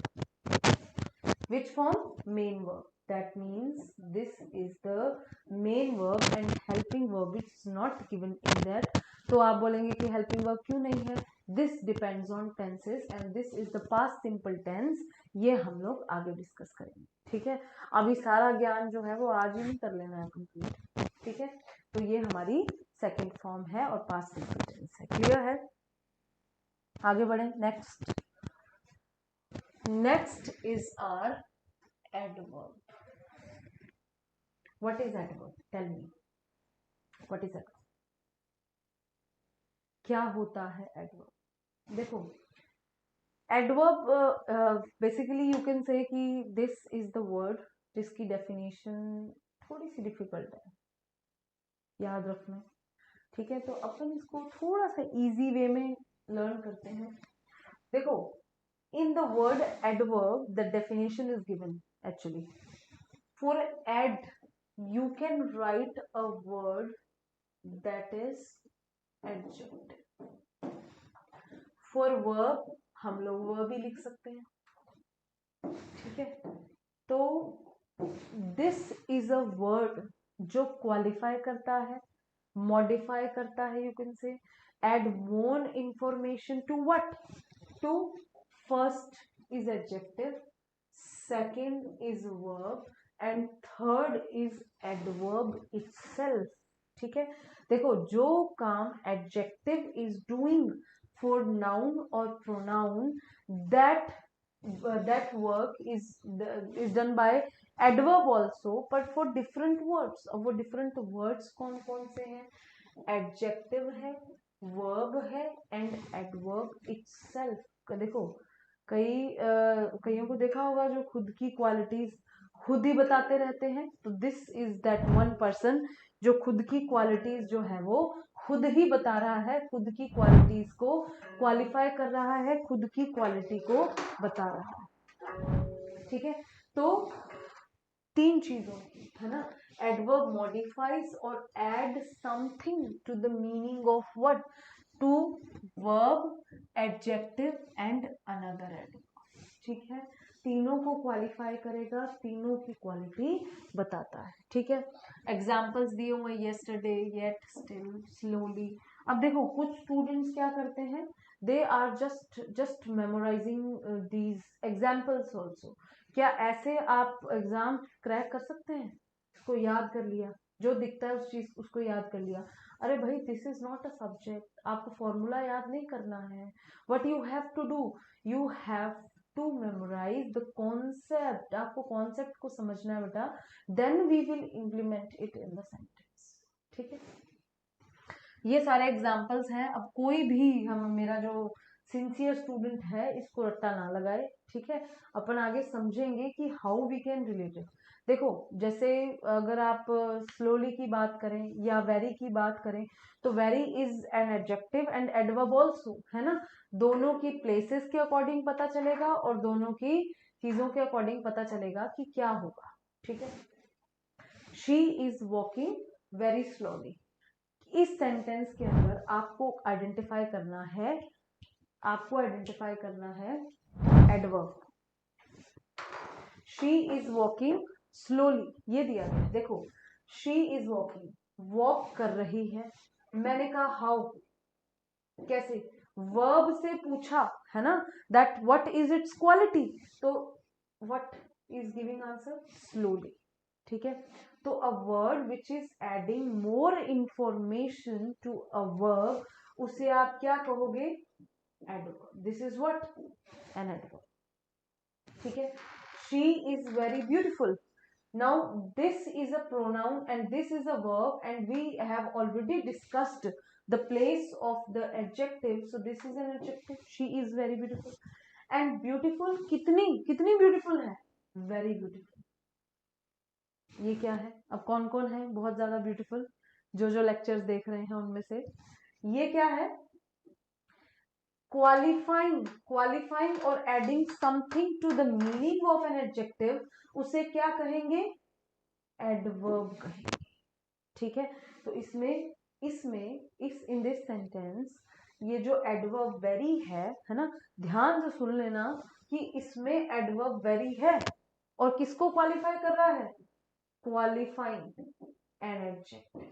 [SPEAKER 2] which form, main verb, that means this is the main verb and helping verb is not given in that। तो आप बोलेंगे कि helping verb क्यों नहीं है, this depends on tenses and this is the past simple tense, ये हम लोग आगे डिस्कस करेंगे, ठीक है। अभी सारा ज्ञान जो है वो आज ही नहीं कर लेना है कंप्लीट, ठीक है। तो ये हमारी सेकेंड फॉर्म है और पास्ट सिंपल टेंस है, क्लियर है। आगे बढ़े, next is our adverb। what is adverb, tell me what is adverb, क्या होता है adverb। देखो adverb basically you can say कि दिस इज द वर्ड जिसकी डेफिनेशन थोड़ी सी डिफिकल्ट है, याद रखना, ठीक है। तो अपन इसको थोड़ा सा इजी वे में लर्न करते हैं। देखो in the word adverb the definition is given, actually for add you can write a word that is adjective, for verb हम लोग verb ही लिख सकते हैं, ठीक है। तो this is a word जो क्वालिफाई करता है, मॉडिफाई करता है, यू कैन से add more information to what, to first is adjective, second is verb and third is adverb itself, ठीक है। देखो जो काम adjective is doing for noun or pronoun, that work is done by adverb also, but for different words। और वो different words कौन कौन से हैं, adjective है, verb है and adverb itself। देखो कईयों को देखा होगा जो खुद की क्वालिटीज खुद ही बताते रहते हैं, तो this is that one person जो खुद की क्वालिटीज जो है वो खुद ही बता रहा है, खुद की क्वालिटीज को क्वालिफाई कर रहा है, खुद की क्वालिटी को बता रहा है, ठीक है। तो तीन चीजों की, है ना। एडवर्ब मॉडिफाइज और add something to the meaning of what, to verb, adjective and another adverb, ठीक है। तीनों को क्वालिफाई करेगा, तीनों की क्वालिटी बताता है, ठीक है। एग्जाम्पल्स दिए हुए येस्टरडे, येट, स्टिल, स्लोली। अब देखो कुछ स्टूडेंट्स क्या करते हैं, they are just memorising these examples also. क्या ऐसे आप एग्जाम क्रैक कर सकते हैं? इसको याद कर लिया, जो दिखता है उस चीज उसको याद कर लिया। अरे भाई, this is not a subject, आपको फॉर्मूला याद नहीं करना है। What you have to do, you have to memorise the concept. आपको कॉन्सेप्ट को समझना है बेटा, then we will implement it in the sentence, ठीक है। ये सारे एग्जाम्पल्स हैं। अब कोई भी हम मेरा जो सिंसियर स्टूडेंट है इसको रट्टा ना लगाए, ठीक है। अपन आगे समझेंगे कि how we can relate it. देखो जैसे अगर आप स्लोली की बात करें या वेरी की बात करें, तो very is an adjective and adverb also, है ना। दोनों की प्लेसेस के अकॉर्डिंग पता चलेगा और दोनों की चीजों के अकॉर्डिंग पता चलेगा कि क्या होगा, ठीक है। She is walking very slowly, इस सेंटेंस के अंदर आपको आइडेंटिफाई करना है, adverb. She is walking slowly, ये दिया गया, देखो शी इज वॉकिंग, वॉक कर रही है। मैंने कहा हाउ, कैसे, वर्ब से पूछा, है ना, that what is its quality, तो what is giving answer, slowly, ठीक है। तो a word which is adding more information to a verb, उसे आप क्या कहोगे, adverb. This is what, an adverb, ठीक है। She is very beautiful, now this is a pronoun and this is a verb and we have already discussed the place of the adjective, so this is an adjective, she is very beautiful। and beautiful कितनी कितनी beautiful है, very beautiful। ये क्या है, अब कौन कौन है बहुत ज्यादा ब्यूटीफुल, जो लेक्चर्स देख रहे हैं उनमें से, ये क्या है, क्वालिफाइंग और adding something to the meaning of an adjective, उसे क्या कहेंगे, एडवर्ब कहेंगे, ठीक है। तो इसमें इन दिस सेंटेंस ये जो एडवर्ब वेरी है ना, ध्यान से सुन लेना कि इसमें एडवर्ब वेरी है और किसको क्वालिफाई कर रहा है, क्वालिफाइंग एन एडजेक्टिव,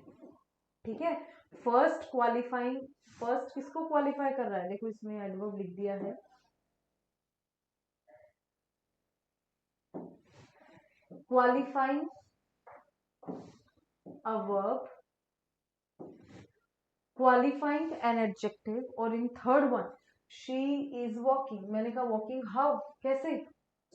[SPEAKER 2] ठीक है। फर्स्ट किसको क्वालिफाई कर रहा है, देखो इसमें एडवर्ब लिख दिया है, qualifying a verb, qualifying an adjective, और in third one she is walking, मैंने कहा walking हाउ, कैसे,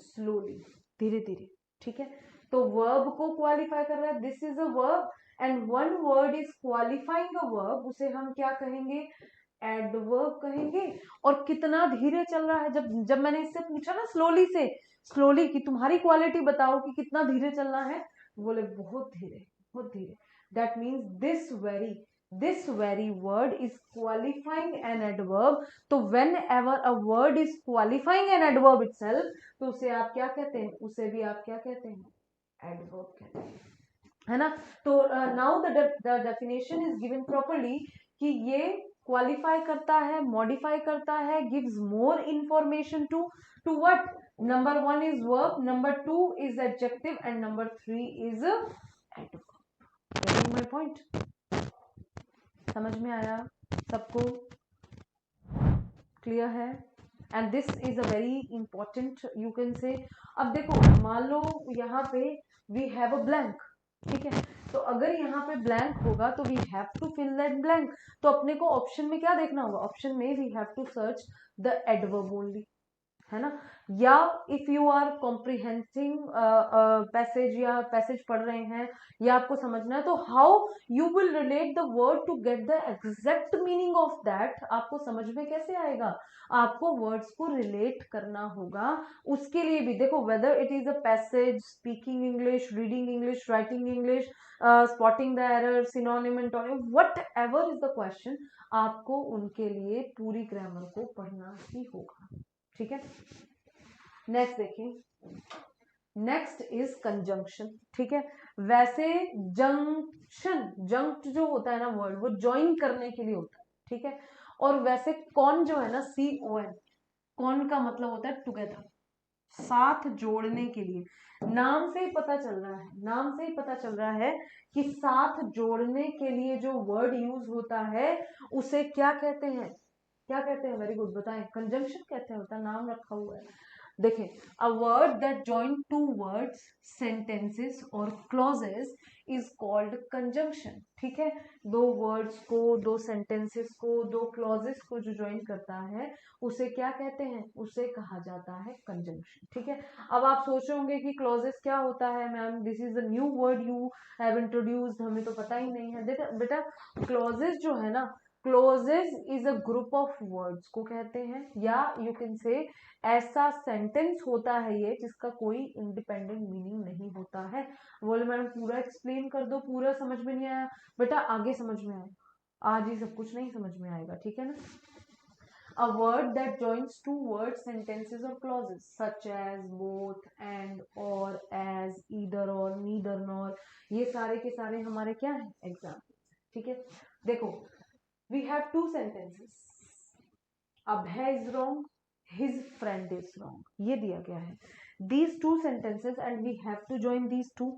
[SPEAKER 2] slowly, धीरे धीरे, ठीक है। तो वर्ब को क्वालिफाई कर रहा है, this is a verb and one word is qualifying a verb, उसे हम क्या कहेंगे, एडवर्ब कहेंगे। और कितना धीरे चल रहा है, जब मैंने इससे पूछा ना स्लोली कि तुम्हारी क्वालिटी बताओ कि कितना धीरे चलना है, बोले बहुत धीरे बहुत धीरे। That means this very word is qualifying an adverb. तो whenever a word is qualifying an adverb itself, तो उसे आप क्या कहते हैं, उसे भी आप क्या कहते हैं, एडवर्ब कहते हैं, है ना। तो now the definition is given properly कि ये क्वालिफाई करता है, मॉडिफाई करता है, gives more information to what, number 1 is verb, number 2 is adjective and number 3 is adverb. Getting my point, समझ में आया सबको, क्लियर है। And this is a very important, you can say. अब देखो मान लो यहाँ पे वी हैव अ ब्लैंक, ठीक है। तो अगर यहाँ पे ब्लैंक होगा तो we have to fill that blank. तो अपने को ऑप्शन में क्या देखना होगा, ऑप्शन में we have to search the adverb only, है ना। या if you are comprehensing passage पढ़ रहे हैं या आपको समझना है, तो how you will relate the word to get the exact meaning of that, आपको समझ में कैसे आएगा, आपको वर्ड्स को रिलेट करना होगा। उसके लिए भी देखो, whether it is a passage, speaking English, reading English, writing English, spotting the error, synonym, antonym, what ever is the question, आपको उनके लिए पूरी ग्रामर को पढ़ना ही होगा, ठीक है। नेक्स्ट देखिए, नेक्स्ट इज कंजंक्शन, ठीक है। वैसे जंक्शन, जंक्ट जो होता है ना वर्ड, वो ज्वाइन करने के लिए होता है, ठीक है। और वैसे कॉन जो है ना, CON, कॉन का मतलब होता है टुगेदर, साथ जोड़ने के लिए। नाम से ही पता चल रहा है, नाम से ही पता चल रहा है कि साथ जोड़ने के लिए जो वर्ड यूज होता है उसे क्या कहते हैं, क्या कहते हैं? वेरी गुड, बताएं। कंजंक्शन कहते हैं, होता नाम रखा हुआ है। देखें, a word that join two words, sentences और क्लॉजेस इज कॉल्ड कंजंक्शन, ठीक है। दो वर्ड्स को, दो सेंटेंसेस को, दो क्लॉजेस को जो ज्वाइन करता है उसे क्या कहते हैं? उसे कहा जाता है कंजंक्शन, ठीक है। अब आप सोच रहे होंगे कि क्लॉजेस क्या होता है ma'am, this is a new word you have introduced, हमें तो पता ही नहीं है। देखा बेटा, क्लॉजेस जो है ना, clauses is a group of words को कहते हैं, या यू कैन से ऐसा सेंटेंस होता है ये जिसका कोई इंडिपेंडेंट मीनिंग नहीं होता है। बोले मैडम पूरा एक्सप्लेन कर दो, पूरा समझ में नहीं आया। बेटा आगे समझ में आए, आज ही सब कुछ नहीं समझ में आएगा, ठीक है ना। A word that joins two words, sentences or clauses such as both, and, or, as, either or, neither nor, ये सारे के सारे हमारे क्या है? एग्जाम्पल, ठीक है। देखो, we have two sentences, Abhay is wrong, his friend is wrong, ये दिया गया है। These two sentences and we have to join these two,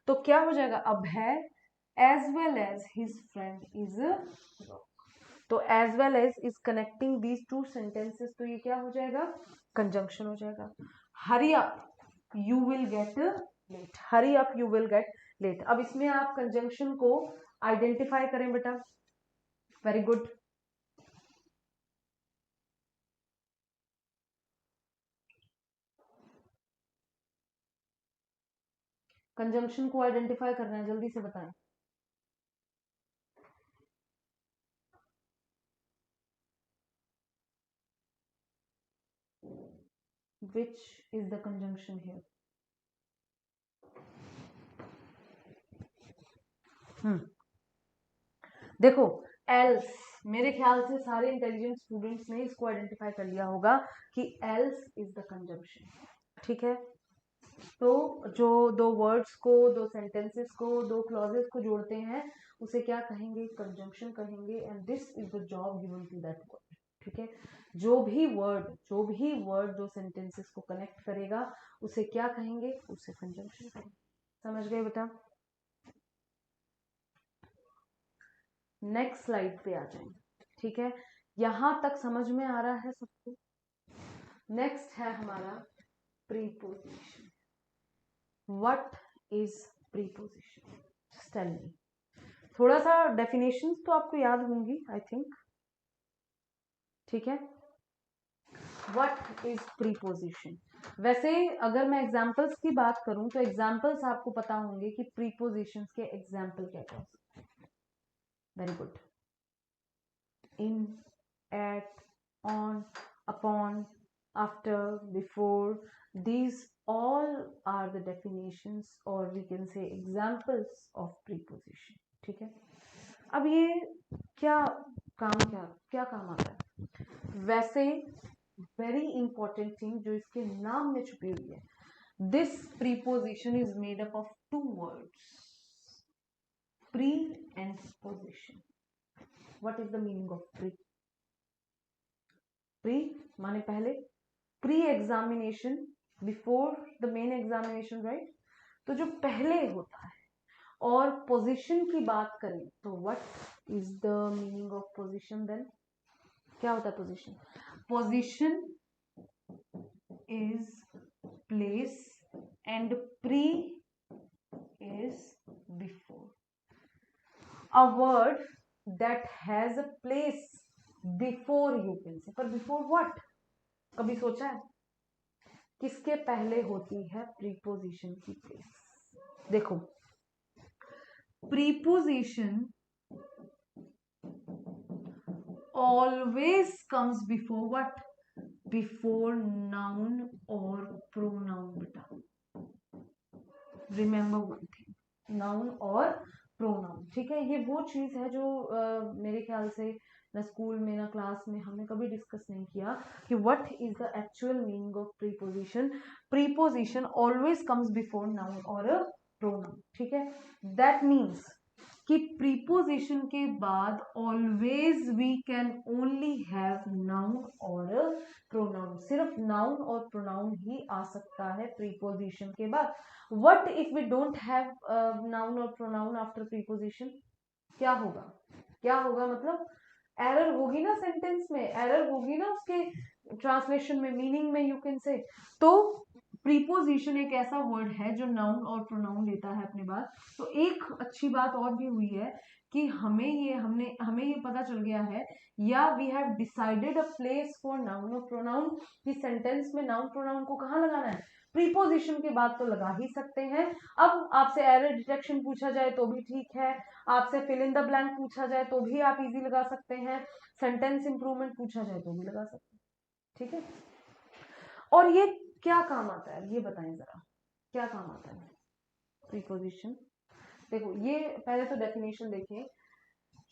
[SPEAKER 2] तो क्या हो जाएगा? Abhay as well as his friend is wrong, तो as well as is connecting these two sentences, तो ये क्या हो जाएगा? कंजंक्शन हो जाएगा। Hurry up you will get late, hurry up you will get late. अब इसमें आप कंजंक्शन को आइडेंटिफाई करें बेटा। वेरी गुड, कंजंक्शन को आइडेंटिफाई करना है, जल्दी से बताएं। Which is the conjunction here? देखो, एल्स, मेरे ख्याल से सारे इंटेलिजेंट स्टूडेंट्स ने इसको आइडेंटिफाई कर लिया होगा कि एल्स इज द कंजंक्शन, ठीक है। तो जो दो वर्ड्स को, दो सेंटेंसेस को, दो क्लॉजेस को जोड़ते हैं उसे क्या कहेंगे? कंजंक्शन कहेंगे। And this is the job given to that word, ठीक है। जो भी वर्ड दो सेंटेंसेस को कनेक्ट करेगा उसे क्या कहेंगे? उसे कंजंक्शन कहेंगे। समझ गए बेटा? नेक्स्ट स्लाइड पे आ जाएंगे, ठीक है। यहां तक समझ में आ रहा है सबको? नेक्स्ट है हमारा preposition. What is preposition? Just tell me. थोड़ा सा डेफिनेशंस तो आपको याद होंगी आई थिंक, ठीक है। What is preposition? वैसे अगर मैं एग्जांपल्स की बात करूं तो एग्जांपल्स आपको पता होंगे कि प्रीपोजिशंस के एग्जांपल क्या क्या हो सकते हैं। Very good, in, at, on, upon, after, before, these all are the definitions or we can say examples of preposition, ठीक है। अब ये क्या क्या काम आता है? वैसे वेरी इंपॉर्टेंट थिंग जो इसके नाम में छुपी हुई है, this preposition is made up of two words, pre and position. What is the meaning of pre? Pre माने पहले, pre examination, before the main examination, right. तो जो पहले होता है। और पोजीशन की बात करें तो what is the meaning of position then? क्या होता है position? Position is place and pre is before. A word that has a place before, you can say, पर बिफोर व्हाट? कभी सोचा है किसके पहले होती है प्रीपोजिशन की प्लेस? देखो, preposition always comes before what? Before noun or pronoun beta. Remember one thing, noun और pronoun, ठीक है। ये वो चीज है जो मेरे ख्याल से ना स्कूल में ना क्लास में हमने कभी डिस्कस नहीं किया कि what is the actual meaning of preposition. Preposition always comes before noun और अ प्रोनाउन. ठीक है, दैट मीन्स कि प्रीपोजिशन के बाद always we can only have noun और प्रोनाउन. सिर्फ नाउन और प्रोनाउन ही आ सकता है प्रीपोजिशन के बाद. What if we don't have noun और प्रोनाउन आफ्टर प्रीपोजिशन? क्या होगा? क्या होगा मतलब एरर होगी ना, सेंटेंस में एरर होगी ना, उसके ट्रांसलेशन में, मीनिंग में, यू कैन से. तो प्रीपोजिशन एक ऐसा वर्ड है जो नाउन और प्रोनाउन लेता है अपने बाद. तो एक अच्छी बात और भी हुई है कि हमें ये पता चल गया है, या we have decided a place for noun और प्रोनाउन, कि सेंटेंस में नाउन प्रोनाउन को कहाँ लगाना है? प्रीपोजिशन के बाद तो लगा ही सकते हैं. अब आपसे एरर डिटेक्शन पूछा जाए तो भी ठीक है, आपसे फिल इन द ब्लैंक पूछा जाए तो भी आप इजी लगा सकते हैं, सेंटेंस इंप्रूवमेंट पूछा जाए तो भी लगा सकते हैं. ठीक है, और ये क्या काम आता है ये बताएं जरा, क्या काम आता है प्रीपोजिशन? देखो, ये पहले तो डेफिनेशन देखें.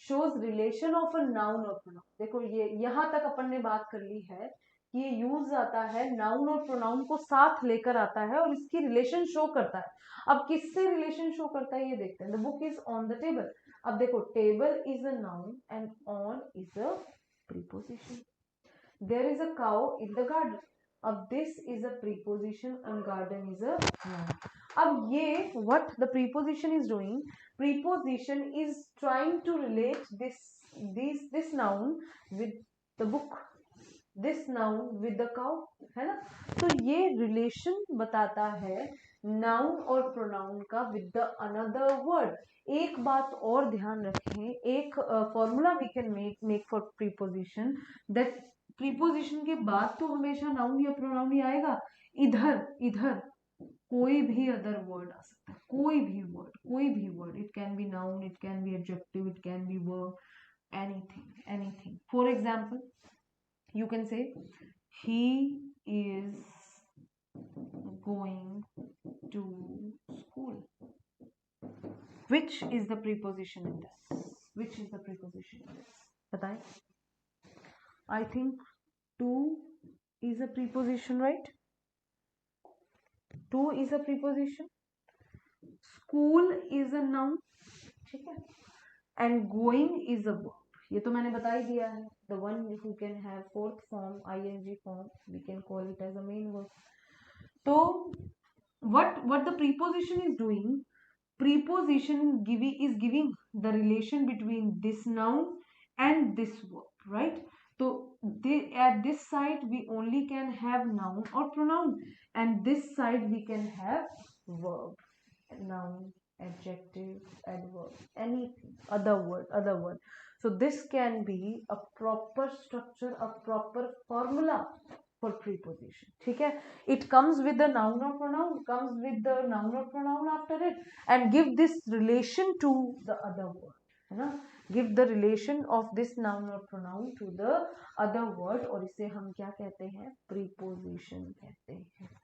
[SPEAKER 2] Shows relation of a noun और प्रोनाउन. देखो, ये यहां तक अपन ने बात कर ली है कि ये यूज आता है, नाउन और प्रोनाउन को साथ लेकर आता है और इसकी रिलेशन शो करता है. अब किससे रिलेशन शो करता है ये देखते हैं. The book is on the table. अब देखो, table is a noun and on is a preposition. There is a cow in the garden. अब this is a preposition and garden is a noun. अब ये what the preposition is doing, preposition is trying to relate this noun with the book, this noun with the cow, है ना. तो ये रिलेशन बताता है नाउन और प्रोनाउन का विद द अनदर वर्ड. एक बात और ध्यान रखें, एक formula we can make for preposition, that preposition के बाद तो हमेशा नाउन या प्रोनाउन ही आएगा. इधर इधर कोई भी अदर वर्ड आ सकता है, कोई भी वर्ड, कोई भी word. It can be noun, it can be adjective, it can be verb, anything, anything. For example, you can say he is going to school. Which is the preposition in this? Which is the preposition in this? बताएं. I think to is a preposition, right? To is a preposition. School is a noun. ठीक है, and going is a verb. ये तो मैंने बता ही दिया है. The one who can have fourth form, ing form, we can call it as a main verb. तो what the preposition is doing, preposition is giving the relation between this noun and this verb, right? So at this side we only can have noun or pronoun, and this side we can have verb, noun, adjective, adverb, anything, other word. So this can be a proper structure, a proper formula for preposition. ठीक है, it comes with the noun or pronoun, comes with the noun or pronoun after it, and give this relation to the other word, है ना. give the relation of this noun or pronoun to the other word, और इसे हम क्या कहते हैं? preposition कहते हैं.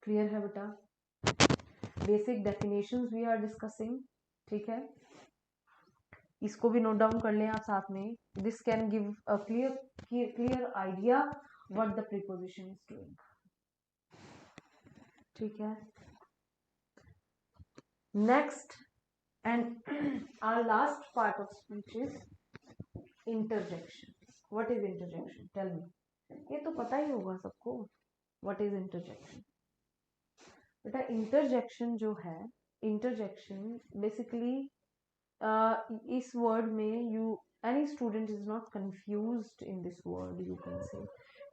[SPEAKER 2] क्लियर है बेटा? Basic definitions we are discussing. ठीक है, इसको भी नोट डाउन कर लें आप साथ में. This can give a clear idea what the preposition is doing. ठीक है, next and our last part of speech is interjection. What is interjection? Tell me. ये तो पता ही होगा सबको, व्हाट इज इंटरजेक्शन. बेटा, इंटरजेक्शन जो है, इंटरजेक्शन बेसिकली इस वर्ड में any student is not confused in this word, you can say,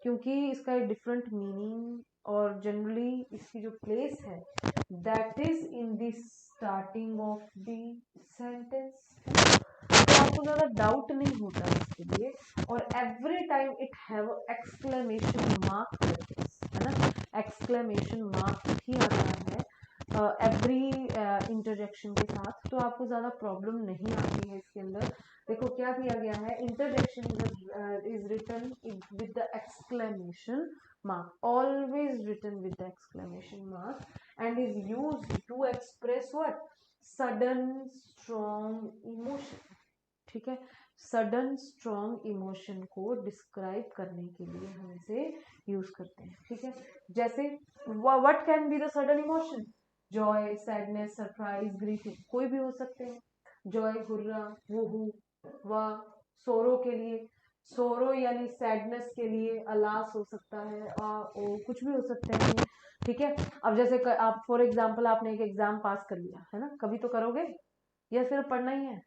[SPEAKER 2] क्योंकि इसका एक डिफरेंट मीनिंग और जनरली इसकी जो प्लेस है that is in the starting of the sentence. तो आपको ज्यादा डाउट नहीं होता इसके लिए, और every time it have exclamation mark, है ना. एक्सक्लेमेशन मार्क ही आता है एवरी इंटरजेक्शन के साथ, तो आपको ज्यादा प्रॉब्लम नहीं आती है इसके अंदर. देखो क्या किया गया है, interjection is written with the exclamation mark, always written with the exclamation mark, and is used to express what? Sudden strong emotion. ठीक है। सडन स्ट्रॉन्ग इमोशन को डिस्क्राइब करने के लिए हम इसे यूज करते हैं, ठीक है। जैसे what can be the sudden emotion, Joy, sadness, surprise, greeting, कोई भी हो सकते हैं। जॉय हुर्रा, वूहू, वाह। सोरो के लिए, सोरो यानी सैडनेस के लिए अलास हो सकता है, ओ कुछ भी हो सकते हैं, ठीक है। अब जैसे आप फॉर एग्जाम्पल आपने एक एग्जाम पास कर लिया है ना, कभी तो करोगे, या सिर्फ पढ़ना ही है,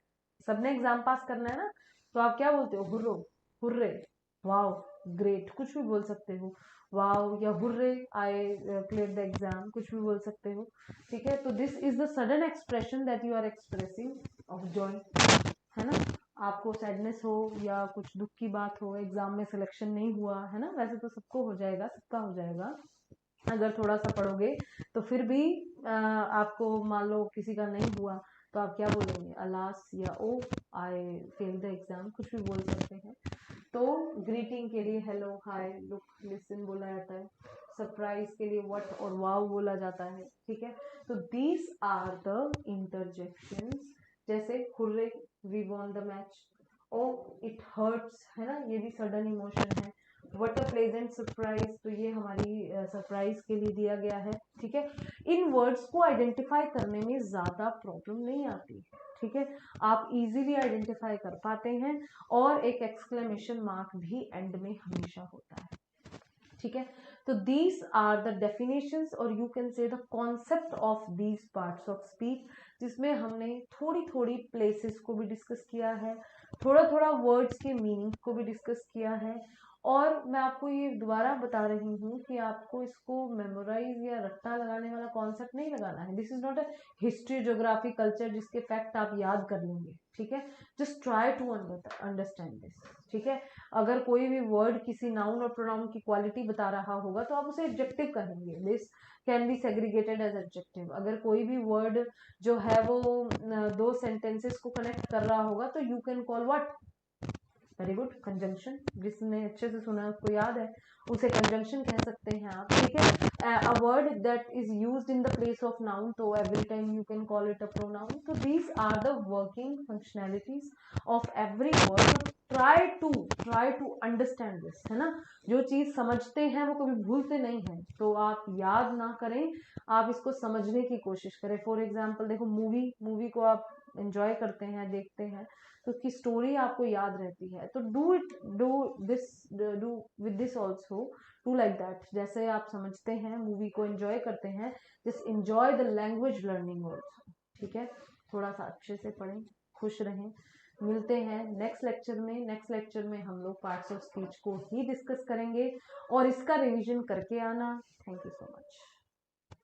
[SPEAKER 2] सबने एग्जाम पास करना है ना, तो आप क्या बोलते हो, हुर्रो, हुर्रे, वाओ, ग्रेट, कुछ भी बोल सकते हो, वाओ या hurray I clear the exam, कुछ भी बोल सकते हो, ठीक है। तो this is the sudden expression that you are expressing of joy, है ना। आपको सैडनेस हो या कुछ दुख की बात हो, एग्जाम में सिलेक्शन नहीं हुआ है ना, वैसे तो सबको हो जाएगा, सबका हो जाएगा, अगर थोड़ा सा पढ़ोगे तो फिर भी आपको मान लो किसी का नहीं हुआ, तो आप क्या बोलेंगे, अलास या ओ आई फेल द एग्जाम, कुछ भी बोल सकते हैं। तो ग्रीटिंग के लिए हेलो, हाय, लुक, लिसन बोला जाता है। सरप्राइज के लिए व्हाट और वाओ बोला जाता है, ठीक है। तो दीज आर द इंटरजेक्शंस, जैसे hurray, we won the match, oh it hurts, है ना, ये भी सडन इमोशन है। व्हाट अ प्लेजेंट सरप्राइज, तो ये हमारी सरप्राइज के लिए दिया गया है, ठीक है। इन वर्ड्स को आइडेंटिफाई करने में ज्यादा प्रॉब्लम नहीं आती, ठीक है, आप इजीली आइडेंटिफाई कर पाते हैं, और एक एक्सक्लेमेशन मार्क भी एंड में हमेशा होता है, ठीक है। तो दीज आर द डेफिनेशंस, और you can say the concept of these parts of speech, जिसमें हमने थोड़ी थोड़ी प्लेसेस को भी डिस्कस किया है, थोड़ा थोड़ा वर्ड्स के मीनिंग को भी डिस्कस किया है, और मैं आपको ये दोबारा बता रही हूँ कि आपको इसको मेमोराइज या रट्टा लगाने वाला कॉन्सेप्ट नहीं लगाना है। This is not a history, geography, culture जिसके फैक्ट आप याद कर लेंगे, ठीक है। Just try to understand this, ठीक है। अगर कोई भी वर्ड किसी नाउन और प्रोनाउन की क्वालिटी बता रहा होगा तो आप उसे एडजेक्टिव कहेंगे, this can be segregated as adjective. अगर कोई भी वर्ड जो है वो दो सेंटेंसेस को कनेक्ट कर रहा होगा तो you can call what, very good, conjunction, जिसने अच्छे से सुना उसको याद है, उसे कंजंक्शन कह सकते हैं आप, ठीक है। A word that is used in the place of noun, तो every time you can call it a pronoun. तो these are the working functionalities of every word. Try to understand this, है ना। जो चीज समझते हैं वो कभी भूलते नहीं है, तो आप याद ना करें, आप इसको समझने की कोशिश करें। फॉर एग्जाम्पल देखो, मूवी को आप एंजॉय करते हैं, देखते हैं, तो उसकी स्टोरी आपको याद रहती है, तो do with this also, to like that, जैसे आप समझते हैं, मूवी को एंजॉय करते हैं, just enjoy the language learning also, ठीक है। थोड़ा सा अच्छे से पढ़ें, खुश रहें। मिलते हैं नेक्स्ट लेक्चर में। नेक्स्ट लेक्चर में हम लोग पार्ट्स ऑफ स्पीच को ही डिस्कस करेंगे, और इसका रिवीजन करके आना। Thank you so much.